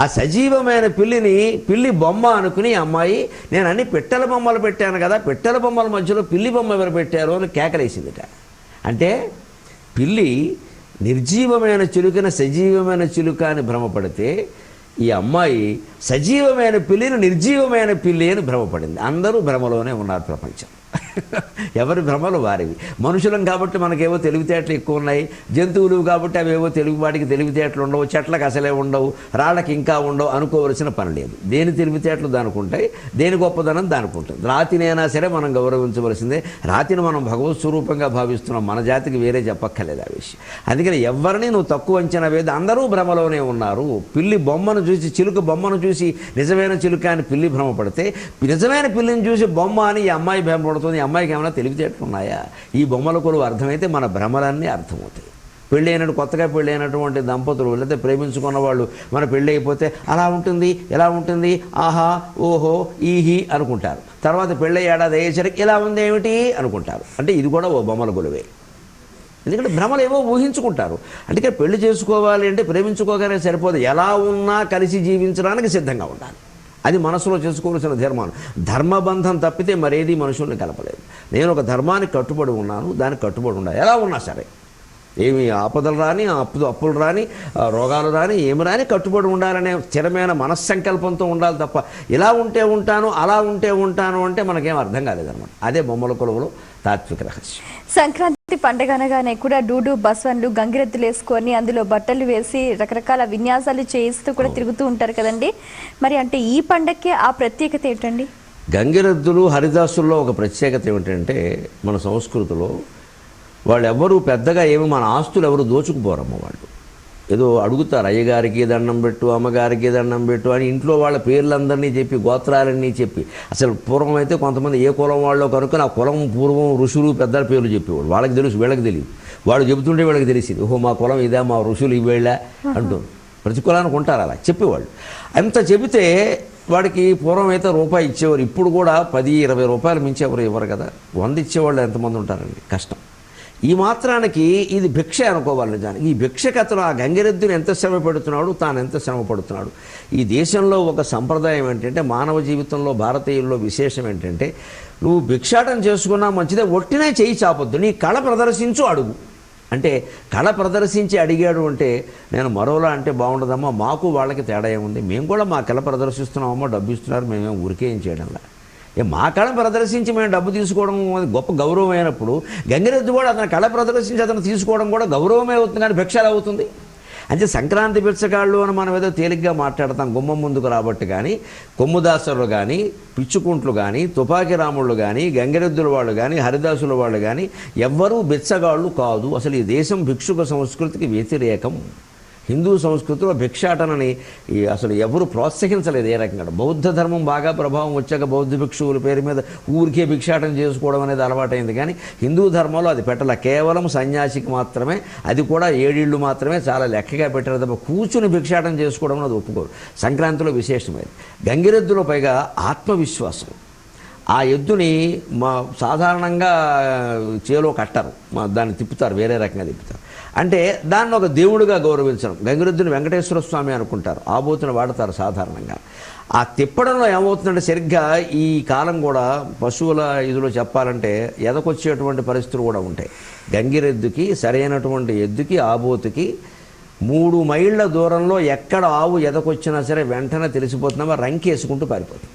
ఆ సజీవమైన పిల్లి బొమ్మ అనుకుని అమ్మాయి, నేను అన్ని పెట్టెల బొమ్మలు పెట్టాను కదా, పెట్టెల బొమ్మల మధ్యలో పిల్లి బొమ్మ ఎవరు పెట్టారు అని కేకలేసిందిట. అంటే పిల్లి నిర్జీవమైన చిలుకన సజీవమైన చిలుక అని భ్రమపడితే ఈ అమ్మాయి సజీవమైన పిల్లిని నిర్జీవమైన పిల్లి అని భ్రమపడింది. అందరూ భ్రమలోనే ఉన్నారు ప్రపంచం. ఎవరి భ్రమలు వారివి. మనుషులం కాబట్టి మనకేవో తెలివితేటలు ఎక్కువ ఉన్నాయి, జంతువులు కాబట్టి అవేవో వాటికి తెలివితేటలు ఉండవు, చెట్లకు అసలే ఉండవు, రాళ్ళకి ఇంకా ఉండవు అనుకోవలసిన పని లేదు. దేని తెలివితేటలు దానికి ఉంటాయి, దేని గొప్పదనం దానికి ఉంటుంది. రాతినైనా సరే మనం గౌరవించవలసిందే. రాతిని మనం భగవత్ స్వరూపంగా భావిస్తున్నాం, మన జాతికి వేరే చెప్పక్కర్లేదు ఆ విషయం. అందుకని ఎవరిని నువ్వు తక్కువ అంచనా వేది, అందరూ భ్రమలోనే ఉన్నారు. పిల్లి బొమ్మను చూసి, చిలుక బొమ్మను చూసి నిజమైన చిలుక అని పిల్లి భ్రమపడితే, నిజమైన పిల్లిని చూసి బొమ్మ అని ఈ అమ్మాయి భ్రమపడుతుంది. అమ్మాయికి ఏమైనా తెలివితేటలు ఉన్నాయా? ఈ బొమ్మల కొలువు అర్థమైతే మన భ్రమలన్నీ అర్థమవుతాయి. కొత్తగా పెళ్ళి అయినటువంటి దంపతులు లేకపోతే ప్రేమించుకున్న వాళ్ళు మన పెళ్ళి అయిపోతే అలా ఉంటుంది, ఎలా ఉంటుంది, ఆహా ఓహో ఈహి అనుకుంటారు. తర్వాత పెళ్ళి ఏడాది అయ్యేసరికి ఇలా ఉంది ఏమిటి అనుకుంటారు. అంటే ఇది కూడా ఓ బొమ్మల కొలువే. ఎందుకంటే భ్రమలు ఏవో ఊహించుకుంటారు. అందుకే పెళ్లి చేసుకోవాలి అంటే ప్రేమించుకోగానే సరిపోదు, ఎలా ఉన్నా కలిసి జీవించడానికి సిద్ధంగా ఉండాలి. అది మనసులో చేసుకోవాల్సిన ధర్మం. ధర్మబంధం తప్పితే మరేది మనుషుల్ని కలపలేదు. నేను ఒక ధర్మానికి కట్టుబడి ఉన్నాను, దానికి కట్టుబడి ఉండాలి. ఎలా ఉన్నా సరే, ఏమి ఆపదలు రాని, అప్పులు రాని, రోగాలు రాని, ఏమి రాని కట్టుబడి ఉండాలనే స్థిరమైన మనస్సంకల్పంతో ఉండాలి తప్ప ఇలా ఉంటే ఉంటాను, అలా ఉంటే ఉంటాను అంటే మనకేం అర్థం కాలేదన్నమాట. అదే బొమ్మల కొలువులో తాత్విక రహస్యం. సంక్రాంతి పండగ అనగానే కూడా డూడు బస్వన్లు గంగిరెద్దులు వేసుకొని అందులో బట్టలు వేసి రకరకాల విన్యాసాలు చేస్తూ కూడా తిరుగుతూ ఉంటారు కదండి. మరి అంటే ఈ పండగకి ఆ ప్రత్యేకత ఏంటండి? గంగిరెద్దులు హరిదాసుల్లో ఒక ప్రత్యేకత ఏమిటంటే మన సంస్కృతిలో వాళ్ళు ఎవరు పెద్దగా ఏమి మన ఆస్తులు ఎవరు దోచుకుపోరమ్మ. వాళ్ళు ఏదో అడుగుతారు, అయ్యగారికి దండం పెట్టు, అమ్మగారికి దండం పెట్టు అని ఇంట్లో వాళ్ళ పేర్లందరినీ చెప్పి గోత్రాలన్నీ చెప్పి. అసలు పూర్వం అయితే కొంతమంది ఏ కులం వాళ్ళో కనుక్కొని ఆ కులం పూర్వం ఋషులు పెద్దల పేర్లు చెప్పేవాడు. వాళ్ళకి తెలుసు, వీళ్ళకి తెలియదు. వాడు చెబుతుంటే వీళ్ళకి తెలిసింది, ఓహో మా కులం ఇదే, మా ఋషులు ఇవేళ్ళ అంటూ. ప్రతి కులానికి ఉంటారు అలా చెప్పేవాళ్ళు. అంత చెబితే వాడికి పూర్వం అయితే రూపాయి ఇచ్చేవారు. ఇప్పుడు కూడా 10-20 రూపాయలు మించి ఎవరు ఇవ్వరు కదా. 100 ఇచ్చేవాళ్ళు ఎంతమంది ఉంటారండి, కష్టం. ఈ మాత్రానికి ఇది భిక్ష అనుకోవాలి నిజానికి. ఈ భిక్షకతను ఆ గంగిరెద్దుని ఎంత శ్రమ పెడుతున్నాడు, తాను ఎంత శ్రమ పడుతున్నాడు. ఈ దేశంలో ఒక సంప్రదాయం ఏంటంటే, మానవ జీవితంలో భారతీయుల్లో విశేషం ఏంటంటే, నువ్వు భిక్షాటం చేసుకున్నా మంచిదే, ఒట్టినే చేయి చాపొద్దు, నీ కళ ప్రదర్శించు, అడుగు. అంటే కళ ప్రదర్శించి అడిగాడు అంటే నేను మరోలా అంటే బాగుండదమ్మా, మాకు వాళ్ళకి తేడా ఏముంది, మేము కూడా మా కళ ప్రదర్శిస్తున్నామమ్మా, డబ్బు ఇస్తున్నారు, మేమేం ఊరికే ఏం చేయడంలా. మా కళ ప్రదర్శించి మేము డబ్బు తీసుకోవడం గొప్ప గౌరవం అయినప్పుడు గంగిరెద్దు కూడా అతని కళ ప్రదర్శించి అతను తీసుకోవడం కూడా గౌరవమే అవుతుంది, కానీ భిక్షలు అవుతుంది. అంటే సంక్రాంతి బిచ్చగాళ్ళు అని మనం ఏదో తేలిగ్గా మాట్లాడతాం గుమ్మం ముందుకు రాబట్టి, కానీ కొమ్ముదాసరులు కానీ, పిచ్చుకుంట్లు కానీ, తుపాకీ రాముళ్ళు కానీ, గంగిరెద్దుల వాళ్ళు కానీ, హరిదాసుల వాళ్ళు కానీ ఎవ్వరూ బిచ్చగాళ్ళు కాదు. అసలు ఈ దేశం భిక్షుక సంస్కృతికి వ్యతిరేకం. హిందూ సంస్కృతిలో భిక్షాటనని అసలు ఎవరు ప్రోత్సహించలేదు ఏ రకంగా. బౌద్ధ ధర్మం బాగా ప్రభావం వచ్చాక బౌద్ధ భిక్షువుల పేరు మీద ఊరికే భిక్షాటన చేసుకోవడం అనేది అలవాటైంది, కానీ హిందూ ధర్మంలో అది పెట్టాల. కేవలం సన్యాసికి మాత్రమే, అది కూడా 7 ఇళ్ళు మాత్రమే చాలా లెక్కగా పెట్టారు తప్ప కూర్చుని భిక్షాటన చేసుకోవడం అది ఒప్పుకోరు. సంక్రాంతిలో విశేషమైంది. గంగిరెద్దులో పైగా ఆత్మవిశ్వాసం. ఆ ఎద్దుని సాధారణంగా చేలో కట్టరు, దాన్ని తిప్పుతారు, వేరే రకంగా తిప్పుతారు. అంటే దాన్ని ఒక దేవుడిగా గౌరవించడం. గంగిరెద్దుని వెంకటేశ్వర స్వామి అనుకుంటారు, ఆబోతుని వాడతారు సాధారణంగా. ఆ తిప్పడంలో ఏమవుతుందంటే, సరిగ్గా ఈ కాలం కూడా పశువుల ఇదిలో చెప్పాలంటే ఎదకొచ్చేటువంటి పరిస్థితులు కూడా ఉంటాయి. గంగిరెద్దుకి, సరైనటువంటి ఎద్దుకి, ఆబోతుకి 3 మైళ్ళ దూరంలో ఎక్కడ ఆవు ఎదకొచ్చినా సరే వెంటనే తెలిసిపోతున్నామా, రంకేసుకుంటూ పారిపోతుంది.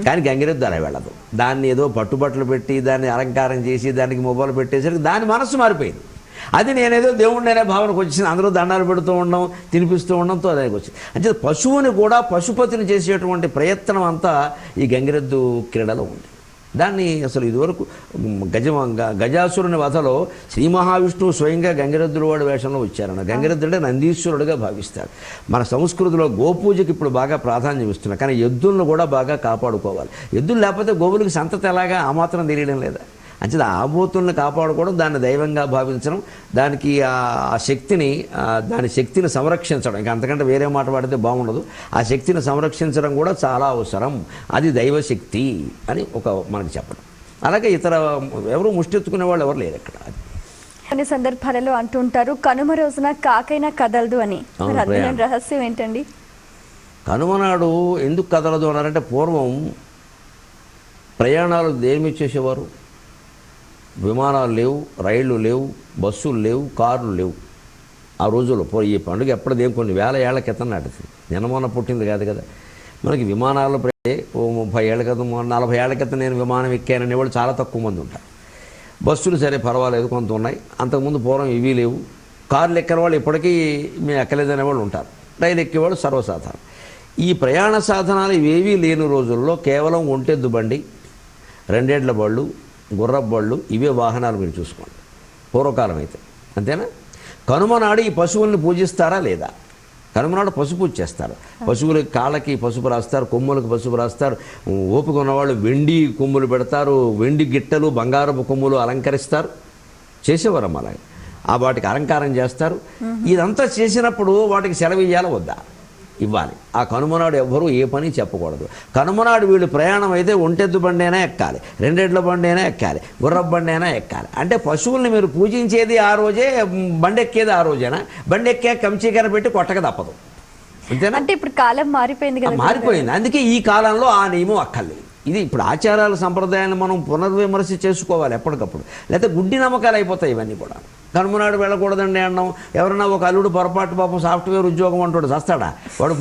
కానీ గంగిరెద్దు అలా వెళ్ళదు. దాన్ని ఏదో పట్టుబట్టలు పెట్టి దాన్ని అలంకారం చేసి దానికి మొబైల్ పెట్టేసరికి దాని మనసు మారిపోయింది. అది నేనేదో దేవుడినే భావనకు వచ్చింది. అందరూ దండాలు పెడుతూ ఉండడం, తినిపిస్తూ ఉండడంతో అదే వచ్చింది. అంటే పశువుని కూడా పశుపతిని చేసేటువంటి ప్రయత్నం అంతా ఈ గంగిరెద్దు క్రీడలో ఉంది. దాన్ని అసలు ఇదివరకు గజాసురుని వధలో శ్రీ మహావిష్ణువు స్వయంగా గంగిరెద్దుల వాడి వేషంలో వచ్చారన్న. గంగిరెద్దుడే నందీశ్వరుడుగా భావిస్తారు. మన సంస్కృతిలో గోపూజకి ఇప్పుడు బాగా ప్రాధాన్యం ఇస్తున్నారు, కానీ ఎద్దులను కూడా బాగా కాపాడుకోవాలి. ఎద్దులు లేకపోతే గోవులకి సంతతి ఎలాగా ఆ మాత్రం తెలియడం లేదా. అంటే ఆబోతుల్ని కాపాడుకోవడం, దాన్ని దైవంగా భావించడం, దానికి ఆ శక్తిని, దాని శక్తిని సంరక్షించడం, ఇంకా అంతకంటే వేరే మాట వాడితే బాగుండదు. ఆ శక్తిని సంరక్షించడం కూడా చాలా అవసరం. అది దైవశక్తి అని మనకి చెప్పడం. అలాగే ఇతర ఎవరు ముష్టెత్తుకునే వాళ్ళు ఎవరు లేరు ఇక్కడ. కొన్ని సందర్భాలలో అంటుంటారు కనుమ రోజున కాకైనా కదలదు అని. రహస్యం ఏంటండి? కనుమ నాడు ఎందుకు కదలదు అన్నారంటే, పూర్వం ప్రయాణాలు దేని చేసేవారు? విమానాలు లేవు, రైళ్లు లేవు, బస్సులు లేవు, కార్లు లేవు ఆ రోజుల్లో. ఈ పండుగ ఎప్పటిదేం కొన్ని వేల ఏళ్ల క్రితం నాటిది, నిన్నమొన్న పుట్టింది కాదు కదా. మనకి విమానాలు 30 ఏళ్ల క్రితం, 40 ఏళ్ల క్రితం నేను విమానం ఎక్కాననే వాళ్ళు చాలా తక్కువ మంది ఉంటారు. బస్సులు సరే పర్వాలేదు కొంత ఉన్నాయి, అంతకుముందు పూర్వం ఇవి లేవు. కార్లు ఎక్కిన వాళ్ళు ఇప్పటికీ మేము ఎక్కలేదనే వాళ్ళు ఉంటారు. రైలు ఎక్కేవాళ్ళు సర్వసాధారణం. ఈ ప్రయాణ సాధనాలు ఇవేవీ లేని రోజుల్లో కేవలం ఒంటెద్దు బండి, 2 ఏళ్ల బళ్ళు, గుర్రపు బళ్ళు, ఇవే వాహనాలు మీరు చూసుకోండి పూర్వకాలం అయితే, అంతేనా? కనుమనాడు ఈ పశువుల్ని పూజిస్తారా లేదా? కనుమనాడు పసుపు పూజ చేస్తారు. పశువులకి కాళ్ళకి పసుపు రాస్తారు, కొమ్ములకు పసుపు రాస్తారు. ఓపిక ఉన్నవాళ్ళు వెండి కొమ్ములు పెడతారు, వెండి గిట్టలు, బంగారపు కొమ్ములు అలంకరిస్తారు. చేసేవారు అలాగే. వాటికి అలంకారం చేస్తారు. ఇదంతా చేసినప్పుడు వాటికి సెలవు ఇవ్వాలా వద్దా? ఇవ్వాలి. ఆ కనుమనాడు ఎవ్వరూ ఏ పని చెప్పకూడదు. కనుమనాడు వీళ్ళు ప్రయాణం అయితే ఒంటెద్దు బండి అయినా ఎక్కాలి, 2 ఏళ్ల బండి అయినా ఎక్కాలి, గుర్రపు బండి అయినా ఎక్కాలి. అంటే పశువుల్ని మీరు పూజించేది ఆ రోజే, బండి ఎక్కేది ఆ రోజేనా? బండి ఎక్కే కంచీకర పెట్టి కొట్టక తప్పదు, అంతేనా? అంటే ఇప్పుడు కాలం మారిపోయింది కదా. మారిపోయింది. అందుకే ఈ కాలంలో ఆ నియమం అక్కర్లేదు. ఇది ఇప్పుడు ఆచారాల సంప్రదాయాన్ని మనం పునర్విమర్శ చేసుకోవాలి ఎప్పటికప్పుడు, లేకపోతే గుడ్డి నమ్మకాలు అయిపోతాయి ఇవన్నీ కూడా. కనుమనాడు వెళ్ళకూడదండి అన్నాం. ఎవరన్నా ఒక అల్లుడు పొరపాటు పాపం సాఫ్ట్వేర్ ఉద్యోగం అంటాడు, చస్తాడా వాడు?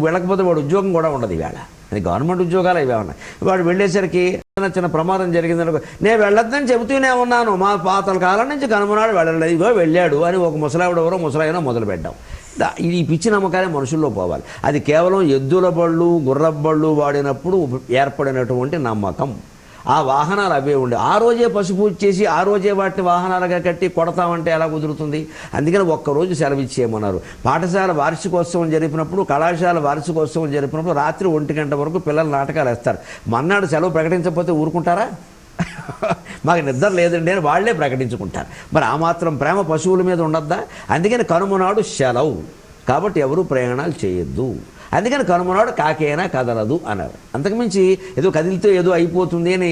వెళ్ళకపోతే వాడు ఉద్యోగం కూడా ఉండదు ఈవేళ. అది గవర్నమెంట్ ఉద్యోగాలు ఇవి ఉన్నాయి. వాడు వెళ్ళేసరికి చిన్న ప్రమాదం జరిగిందనుకో, నేను వెళ్ళొద్దని చెబుతూనే ఉన్నాను, మా పాతల కాలం నుంచి కనుమనాడు వెళ్ళలేదు, ఇగో వెళ్ళాడు అని ఒక ముసలావిడెవరో ముసలాయనో మొదలు పెట్టాం. ఈ పిచ్చి నమ్మకాలే మనుషుల్లో పోవాలి. అది కేవలం ఎద్దుల బళ్ళు గుర్రపు బళ్ళు వాడినప్పుడు ఏర్పడినటువంటి నమ్మకం. ఆ వాహనాలు అవే ఉండే, ఆ రోజే పసుపూజ చేసి ఆ రోజే వాటిని వాహనాలుగా కట్టి కొడతామంటే ఎలా కుదురుతుంది? అందుకని ఒక్కరోజు సెలవు ఇచ్చేయమన్నారు. పాఠశాల వార్షికోత్సవం జరిపినప్పుడు, కళాశాల వార్షికోత్సవం జరిపినప్పుడు రాత్రి 1 గంట వరకు పిల్లలు నాటకాలు వేస్తారు. మన్నాడు సెలవు ప్రకటించకపోతే ఊరుకుంటారా? మాకు నిద్ర లేదండి అని వాళ్లే ప్రకటించుకుంటారు. మరి ఆ మాత్రం ప్రేమ పశువుల మీద ఉండద్దా? అందుకని కనుమనాడు సెలవు, కాబట్టి ఎవరూ ప్రయాణాలు చేయొద్దు. అందుకని కనుమనాడు కాకైనా కదలదు అన్నారు. అంతకుమించి ఏదో కదిలితే ఏదో అయిపోతుంది అని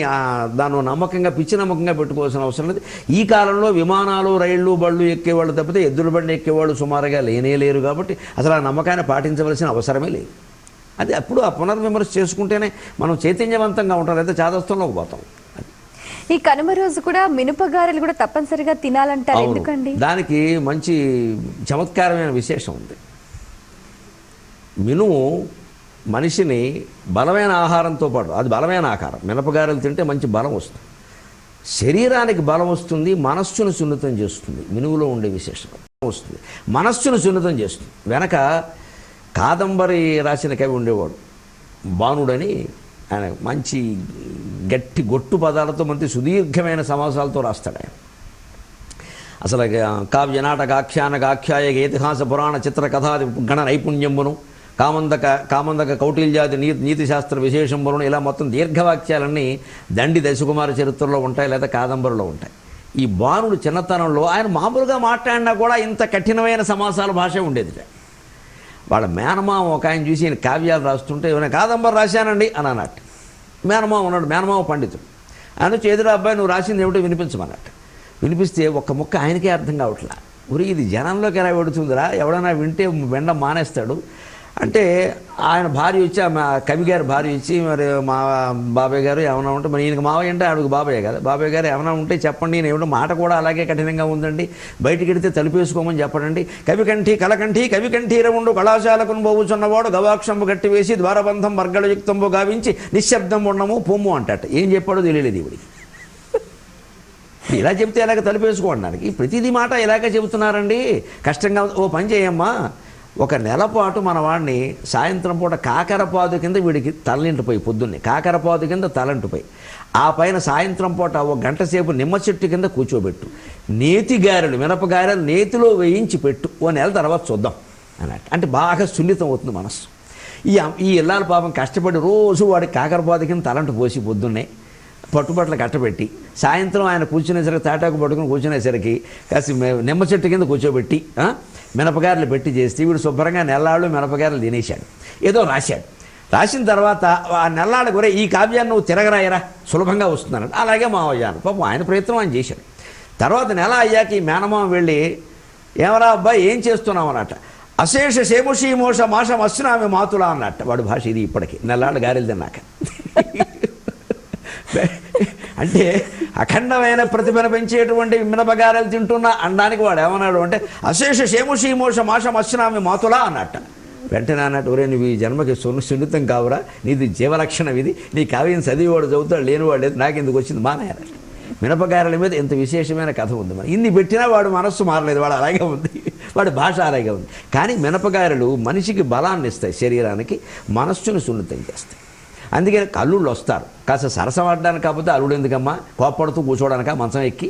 దాన్ని నమ్మకంగా పిచ్చి నమ్మకంగా పెట్టుకోవాల్సిన అవసరం లేదు. ఈ కాలంలో విమానాలు రైళ్లు బళ్ళు ఎక్కేవాళ్ళు తప్పితే ఎద్దుల బండి ఎక్కేవాళ్ళు సుమారుగా లేరు. కాబట్టి అసలు ఆ నమ్మకాన్ని పాటించవలసిన అవసరమే లేదు. అది అప్పుడు ఆ పునర్విమర్శ చేసుకుంటేనే మనం చైతన్యవంతంగా ఉంటాం, అయితే చాదస్తంలోకి పోతాం. ఈ కనుమ రోజు కూడా మినపగారెలు కూడా తప్పనిసరిగా తినాలంటారు, ఎందుకండి? దానికి మంచి చమత్కారమైన విశేషం ఉంది. మినుము మనిషిని బలమైన ఆహారంతో పాటు, అది బలమైన ఆహారం, మినపగారెలు తింటే మంచి బలం వస్తుంది, శరీరానికి బలం వస్తుంది, మనస్సును సున్నితం చేస్తుంది. మినువులో ఉండే విశేషం వస్తుంది, మనస్సును సున్నితం చేస్తుంది. వెనక కాదంబరి రాసిన కవి ఉండేవాడు బాణుడని, ఆయన మంచి గట్టి గొట్టు పదాలతో మంచి సుదీర్ఘమైన సమాసాలతో రాస్తాడు ఆయన. అసలు కావ్య నాటక ఆఖ్యానక ఆఖ్యాయ ఇతిహాస పురాణ చిత్ర కథాది గణ నైపుణ్యమును కామందక కౌటిల్యాది నీతి శాస్త్ర విశేషంబులను, ఇలా మొత్తం దీర్ఘవాక్యాలన్నీ దండి దశకుమార చరిత్రలో ఉంటాయి, లేదా కాదంబరిలో ఉంటాయి. ఈ బాణుడు చిన్నతనంలో ఆయన మామూలుగా మాట్లాడినా కూడా ఇంత కఠినమైన సమాసాల భాష ఉండేది. వాళ్ళ మేనమామ ఒక ఆయన చూసి ఈయన కావ్యాలు రాస్తుంటే, ఏమైనా కాదంబరి రాశానండి అని అన్నట్టు. మేనమామ ఉన్నాడు, మేనమామ పండితుడు. ఆయన ఎదురు అబ్బాయి నువ్వు రాసింది ఏమిటో వినిపించమన్నట్టు. వినిపిస్తే ఒక్క ముక్క ఆయనకే అర్థం కావట్లా. ఉరి ఇది జనంలోకి ఎలా పెడుతుందిరా, ఎవడైనా వింటే వెండ మానేస్తాడు అంటే, ఆయన భార్య వచ్చి, కవి గారి భార్య వచ్చి, మరి మా బాబాయ్ గారు ఏమైనా ఉంటే, మరి ఈయనకి మావయ్య అంటే ఆవిడకి బాబాయ్ కదా, బాబాయ్ గారు ఏమైనా ఉంటే చెప్పండి, నేను ఏమిటో మాట కూడా అలాగే కఠినంగా ఉందండి, బయటికి వెడితే తలుపేసుకోమని చెప్పడండి. కవికంఠి కలకంఠి కవికంఠీరముండు కళాశాలకును పోవుచున్నవాడు గవాక్షంబు గట్టి వేసి ద్వారబంధం వర్గళయుక్తంబు గావించి నిశ్శబ్దం ఉండము పొమ్ము అంటట. ఏం చెప్పాడో తెలియలేదు ఇవిడికి. ఇలా చెప్తే ఎలాగ తలుపేసుకోవడానికి ప్రతిదీ మాట ఇలాగే చెబుతున్నారండి. కష్టంగా ఓ పని చేయమ్మా, ఒక నెల పాటు మన వాడిని సాయంత్రం పూట కాకరపాదు కింద వీడికి తలంటిపోయి, పొద్దున్నే కాకరపాదు కింద తలంటిపోయి, ఆ పైన సాయంత్రం పూట ఒక గంట సేపు నిమ్మ చెట్టు కింద కూర్చోబెట్టు, నేతి గారెలు మినపగారెలు నేతిలో వేయించి పెట్టు, ఓ నెల తర్వాత చూద్దాం అన్నట్టు. అంటే బాగా సున్నితం అవుతుంది మనస్సు. ఈ ఇల్లాల పాపం కష్టపడి రోజు వాడికి కాకరపాదు కింద తలంటు పోసి పొద్దున్నే పట్టుబట్టలు కట్టబెట్టి, సాయంత్రం ఆయన కూర్చునేసరికి తాటాకు పట్టుకుని కూర్చునేసరికి కాసి నిమ్మ చెట్టు కింద కూర్చోబెట్టి మినపగారెలు పెట్టి చేస్తే వీడు శుభ్రంగా నెల్లాళ్ళు మినపగారెలు తినేశాడు. ఏదో రాశాడు. రాసిన తర్వాత ఆ నెల్లాళ్ళ కూడా ఈ కావ్యాన్ని నువ్వు తిరగరాయరా సులభంగా వస్తున్నాడు. అలాగే మావయ్యాను పాపం ఆయన ప్రయత్నం ఆయన చేశాడు. తర్వాత నెల అయ్యాక ఈ మేనమామ వెళ్ళి, ఏమరా అబ్బాయి ఏం చేస్తున్నావు అన్నట్ట. అశేష శేముషీమోష మాషం అశ్నామి మాతులా అన్నట్ట. వాడు భాష ఇది ఇప్పటికీ, నెల్లాళ్ళు గారెలు తిన్నాక. అంటే అఖండమైన ప్రతిభను పెంచేటువంటి మినపగారెలు తింటున్నా అనడానికి వాడు ఏమన్నాడు అంటే, అశేష శేముషీమోష మాషం అశ్నామి మాతులా అన్నట్ట. వెంటనే అన్నట్టు, ఒరే నువ్వు ఈ జన్మకి సున్నితం కావురా, నీది జీవలక్షణం ఇది, నీ కావ్యం చదివేవాడు చదువుతాడు, లేనివాడు లేదు, నాకు ఎందుకు వచ్చింది మానాయన. మినపగారెల మీద ఎంత విశేషమైన కథ ఉంది. మరి ఇన్ని పెట్టినా వాడు మనస్సు మారలేదు, వాడు అలాగే ఉంది, వాడి భాష అలాగే ఉంది. కానీ మినపగారెలు మనిషికి బలాన్ని ఇస్తాయి, శరీరానికి మనస్సును సున్నితం చేస్తాయి. అందుకని అల్లుళ్ళు వస్తారు, కాస్త సరసవాడడానికి, కాకపోతే అల్లుడు ఎందుకమ్మా కోప్పడుతూ కూర్చోవడానిక మంచం ఎక్కి,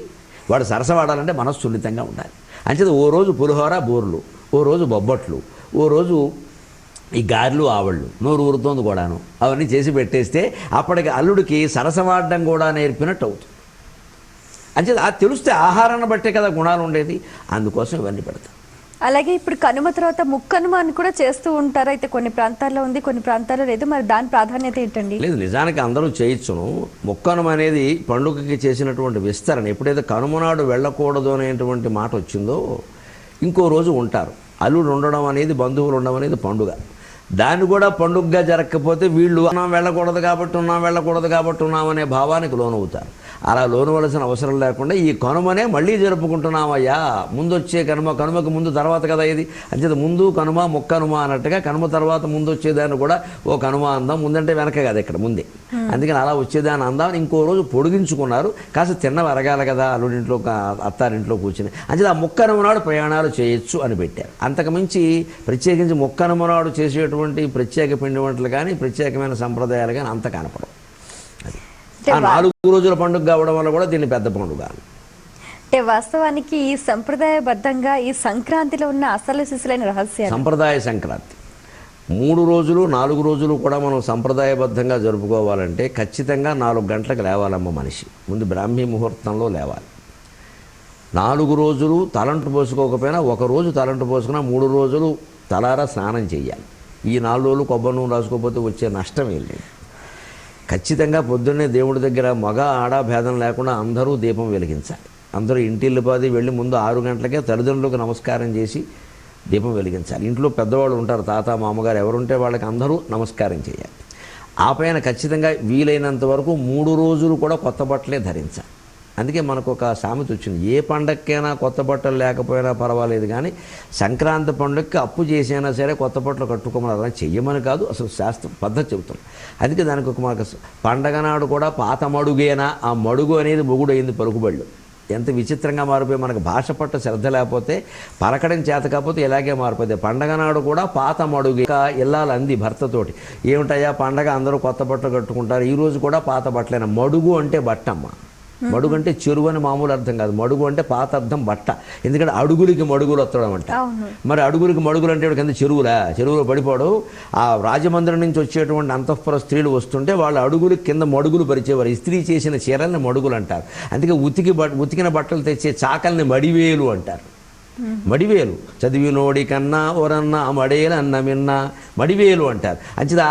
వాడు సరసవాడాలంటే మనస్సు సున్నితంగా ఉండాలి. అంచేది ఓ రోజు పులిహోర బోర్లు, ఓ రోజు బొబ్బట్లు, ఓ రోజు ఈ గారెలు ఆవళ్ళు, నోరు ఊరుతోంది కూడాను, అవన్నీ చేసి పెట్టేస్తే అప్పటికి అల్లుడికి సరసవాడడం కూడా నేర్పినట్టు అవుతుంది. అంచేది అది తెలిస్తే ఆహారాన్ని బట్టే కదా గుణాలు ఉండేది, అందుకోసం ఇవన్నీ పెడతాం. అలాగే ఇప్పుడు కనుమ తర్వాత ముక్కనుమ అని కూడా చేస్తూ ఉంటారు, అయితే కొన్ని ప్రాంతాల్లో ఉంది, కొన్ని ప్రాంతాల్లో లేదు, మరి దాని ప్రాధాన్యత ఏంటండి? లేదు, నిజానికి అందరూ చేయొచ్చును. ముక్కనుమ అనేది పండుగకి చేసినటువంటి విస్తరణ. ఎప్పుడైతే కనుమనాడు వెళ్ళకూడదు అనేటువంటి మాట వచ్చిందో ఇంకో రోజు ఉంటారు. అల్లుడు ఉండడం అనేది, బంధువులు ఉండడం అనేది పండుగ. దాన్ని కూడా పండుగగా జరగకపోతే వీళ్ళు ఉన్నాం వెళ్ళకూడదు కాబట్టి ఉన్నాం, వెళ్ళకూడదు కాబట్టి ఉన్నాం అనే భావానికి లోనవుతారు. అలా లోనవలసిన అవసరం లేకుండా ఈ కనుమనే మళ్ళీ జరుపుకుంటున్నామయ్యా. ముందు వచ్చే కనుమకు ముందు తర్వాత కదా ఇది. అంచేత ముందు కనుమ మొక్కనుమ అన్నట్టుగా కనుమ తర్వాత ముందు వచ్చేదాన్ని కూడా ఓ కనుమ అందాం. ముందంటే వెనక కదా, ఇక్కడ ముందే. అందుకని అలా వచ్చేదాన్ని అందామని ఇంకో రోజు పొడిగించుకున్నారు. కాస్త తిన్నవి అరగాలి కదా, అల్లుడింట్లో అత్తారింట్లో కూర్చుని. అంచేత ఆ మొక్కనుమ నాడు ప్రయాణాలు చేయొచ్చు అని పెట్టారు. అంతకుమించి ప్రత్యేకించి మొక్కనుమ నాడు చేసేటువంటి ప్రత్యేక పిండి వంటలు కానీ ప్రత్యేకమైన సంప్రదాయాలు కానీ అంత కనపడవు. ఆ 4 రోజుల పండుగ కావడం వల్ల కూడా దీన్ని పెద్ద పండుగ. అంటే వాస్తవానికి ఈ సంప్రదాయబద్ధంగా ఈ సంక్రాంతిలో ఉన్న అసలు శిశులైన రహస్యాలు, సంప్రదాయ సంక్రాంతి 3 రోజులు 4 రోజులు కూడా మనం సంప్రదాయబద్ధంగా జరుపుకోవాలంటే ఖచ్చితంగా 4 గంటలకు లేవాలమ్మ మనిషి. ముందు బ్రాహ్మీ ముహూర్తంలో లేవాలి. 4 రోజులు తలంటు పోసుకోకపోయినా 1 రోజు తలంటు పోసుకున్నా 3 రోజులు తలారా స్నానం చేయాలి. ఈ 4 రోజులు కొబ్బరి నూనె రాసుకోకపోతే వచ్చే నష్టం ఏం లేదు. ఖచ్చితంగా పొద్దున్నే దేవుడి దగ్గర మగ ఆడ భేదం లేకుండా అందరూ దీపం వెలిగించాలి. అందరూ ఇంటిల్లిపాది వెళ్ళి ముందు 6 గంటలకే తల్లిదండ్రులకు నమస్కారం చేసి దీపం వెలిగించాలి. ఇంట్లో పెద్దవాళ్ళు ఉంటారు, తాత మామగారు ఎవరుంటే వాళ్ళకి అందరూ నమస్కారం చేయాలి. ఆ పైన ఖచ్చితంగా వీలైనంత వరకు 3 రోజులు కూడా కొత్త బట్టలే ధరించాలి. అందుకే మనకు ఒక సామెత వచ్చింది, ఏ పండగకైనా కొత్త బట్టలు లేకపోయినా పర్వాలేదు కానీ సంక్రాంతి పండుగకి అప్పు చేసైనా సరే కొత్త బట్టలు కట్టుకోమని అలా చెయ్యమని కాదు, అసలు శాస్త్రం పద్ధతి చెబుతాం. అందుకే దానికి ఒక మనకు పండగ నాడు కూడా పాత మడుగేనా, ఆ మడుగు అనేది మొగుడు అయింది పలుకుబళ్ళు. ఎంత విచిత్రంగా మారిపోయి మనకు భాష పట్ల శ్రద్ధ లేకపోతే పలకడం చేత కాకపోతే ఇలాగే మారిపోతే. పండగ నాడు కూడా పాత మడుగు ఇల్లాలు అంది భర్తతోటి, ఏమిటయ్యా పండగ అందరూ కొత్త బట్టలు కట్టుకుంటారు, ఈరోజు కూడా పాత బట్టలైనా. మడుగు అంటే బట్టమ్మ, మడుగు అంటే చెరువు అని మామూలు అర్థం కాదు. మడుగు అంటే పాత అర్థం బట్ట. ఎందుకంటే అడుగులకి మడుగులు వత్తడం అంట. మరి అడుగులకి మడుగులు అంటే కింద చెరువులో పడిపోవడం. ఆ రాజమందిరం నుంచి వచ్చేటువంటి అంతఃపుర స్త్రీలు వస్తుంటే వాళ్ళ అడుగులకి కింద మడుగులు పరిచేవారు. ఇస్త్రీ చేసిన చీరల్ని మడుగులు అంటారు. అందుకే ఉతికిన బట్టలు తెచ్చే చాకల్ని మడివేలు అంటారు. మడివేలు చదివినోడి కన్నా ఓరన్నా మడేలు అన్న మిన్న మడివేలు అంటారు. అంచేది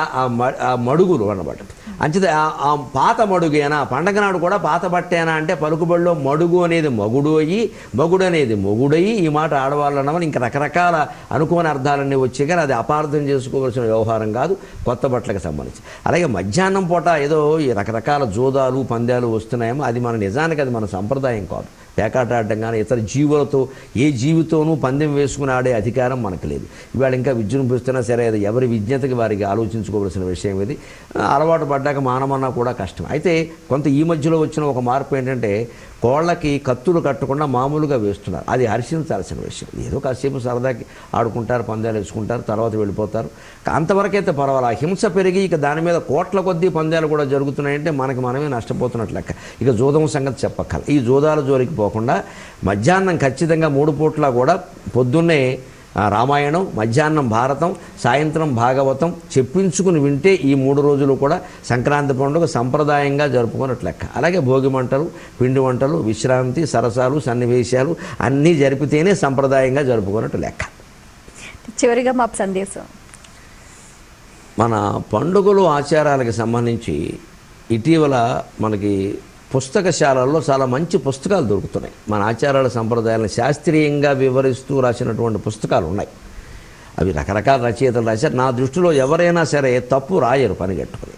ఆ మడుగులు అన్నమాట. అంచేది ఆ పాత మడుగేనా, పండగ నాడు కూడా పాత బట్టేనా అంటే పలుకుబడిలో మడుగు అనేది మగుడు అయ్యి మగుడు అనేది మొగుడయ్యి ఈ మాట ఆడవాళ్ళు అన్నమని ఇంకా రకరకాల అనుకోని అర్థాలన్నీ వచ్చాయి. కానీ అది అపార్థం చేసుకోవాల్సిన వ్యవహారం కాదు కొత్త బట్టలకు సంబంధించి. అలాగే మధ్యాహ్నం పూట ఏదో ఈ రకరకాల జోదాలు పందాలు వస్తున్నాయేమో, అది మన నిజానికి అది మన సంప్రదాయం కాదు. పేకాట ఆడడం కానీ ఇతర జీవులతో ఏ జీవితోనూ పందెం వేసుకుని ఆడే అధికారం మనకు లేదు. ఇవాళ ఇంకా విజృంభిస్తున్నా సరే అది ఎవరి విజ్ఞతకి వారికి ఆలోచించుకోవాల్సిన విషయం ఇది. అలవాటు పడ్డాక మానమన్నా కూడా కష్టం. అయితే కొంత ఈ మధ్యలో వచ్చిన ఒక మార్పు ఏంటంటే కోళ్ళకి కత్తులు కట్టకుండా మామూలుగా వేస్తున్నారు. అది హర్షించాల్సిన విషయం. ఏదో కాసేపు సరదాకి ఆడుకుంటారు, పందాలు వేసుకుంటారు, తర్వాత వెళ్ళిపోతారు. అంతవరకైతే పర్వాలేదు. హింస పెరిగి ఇక దాని మీద కోట్ల కొద్దీ పందాలు కూడా జరుగుతున్నాయంటే మనమే నష్టపోతున్నట్లు లెక్క. ఇక జూదం సంగతి చెప్పక్కల. ఈ జూదాల జోలికి పోకుండా మధ్యాహ్నం ఖచ్చితంగా 3 పూట్ల కూడా పొద్దున్నే రామాయణం, మధ్యాహ్నం భారతం, సాయంత్రం భాగవతం చెప్పించుకుని వింటే ఈ 3 రోజులు కూడా సంక్రాంతి పండుగ సంప్రదాయంగా జరుపుకున్నట్లు లెక్క. అలాగే భోగి మంటలు, పిండి వంటలు, విశ్రాంతి, సరసాలు, సన్నివేశాలు అన్నీ జరిపితేనే సంప్రదాయంగా జరుపుకున్నట్టు లెక్క. చివరిగా మా సందేశం, మన పండుగలు ఆచారాలకు సంబంధించి ఇటీవల మనకి పుస్తకశాలల్లో చాలా మంచి పుస్తకాలు దొరుకుతున్నాయి. మన ఆచారాల సంప్రదాయాలను శాస్త్రీయంగా వివరిస్తూ రాసినటువంటి పుస్తకాలు ఉన్నాయి. అవి రకరకాల రచయితలు రాశారు. నా దృష్టిలో ఎవరైనా సరే తప్పు రాయరు పనిగట్టుకుని.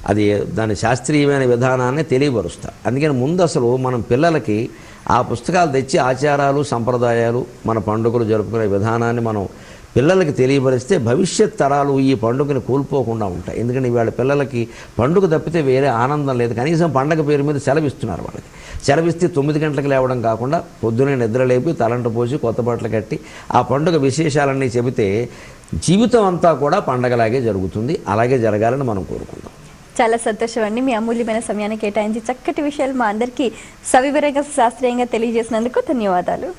అది దాని శాస్త్రీయమైన విధానాన్ని తెలియపరుస్తారు. అందుకని ముందు అసలు మనం పిల్లలకి ఆ పుస్తకాలు తెచ్చి ఆచారాలు సంప్రదాయాలు మన పండుగలు జరుపుకునే విధానాన్ని మనం పిల్లలకి తెలియపరిస్తే భవిష్యత్ తరాలు ఈ పండుగని కోల్పోకుండా ఉంటాయి. ఎందుకంటే ఇవాళ పిల్లలకి పండుగ తప్పితే వేరే ఆనందం లేదు. కనీసం పండగ పేరు మీద సెలవిస్తున్నారు. వాళ్ళకి సెలవిస్తే 9 గంటలకు లేవడం కాకుండా పొద్దునే నిద్ర లేపి తలంట పోసి కొత్త బట్టలు కట్టి ఆ పండుగ విశేషాలన్నీ చెబితే జీవితం అంతా కూడా పండగలాగే జరుగుతుంది. అలాగే జరగాలని మనం కోరుకుందాం. చాలా సంతోషం అండి. మీ అమూల్యమైన సమయాన్ని కేటాయించి చక్కటి విషయాలు మా అందరికీ సవివరంగా శాస్త్రీయంగా తెలియజేసినందుకు ధన్యవాదాలు.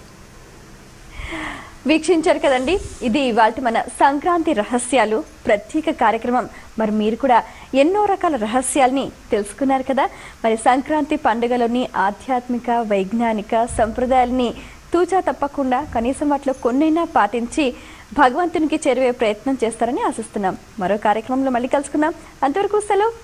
వీక్షించారు కదండి, ఇది ఇవాల్టి మన సంక్రాంతి రహస్యాలు ప్రత్యేక కార్యక్రమం. మరి మీరు కూడా ఎన్నో రకాల రహస్యాల్ని తెలుసుకున్నారు కదా. మరి సంక్రాంతి పండుగలోని ఆధ్యాత్మిక, వైజ్ఞానిక సంప్రదాయాల్ని తూచా తప్పకుండా కనీసం వాటిలో కొన్నైనా పాటించి భగవంతునికి చేరువే ప్రయత్నం చేస్తారని ఆశిస్తున్నాం. మరో కార్యక్రమంలో మళ్ళీ కలుసుకుందాం. అంతవరకు సెలవు.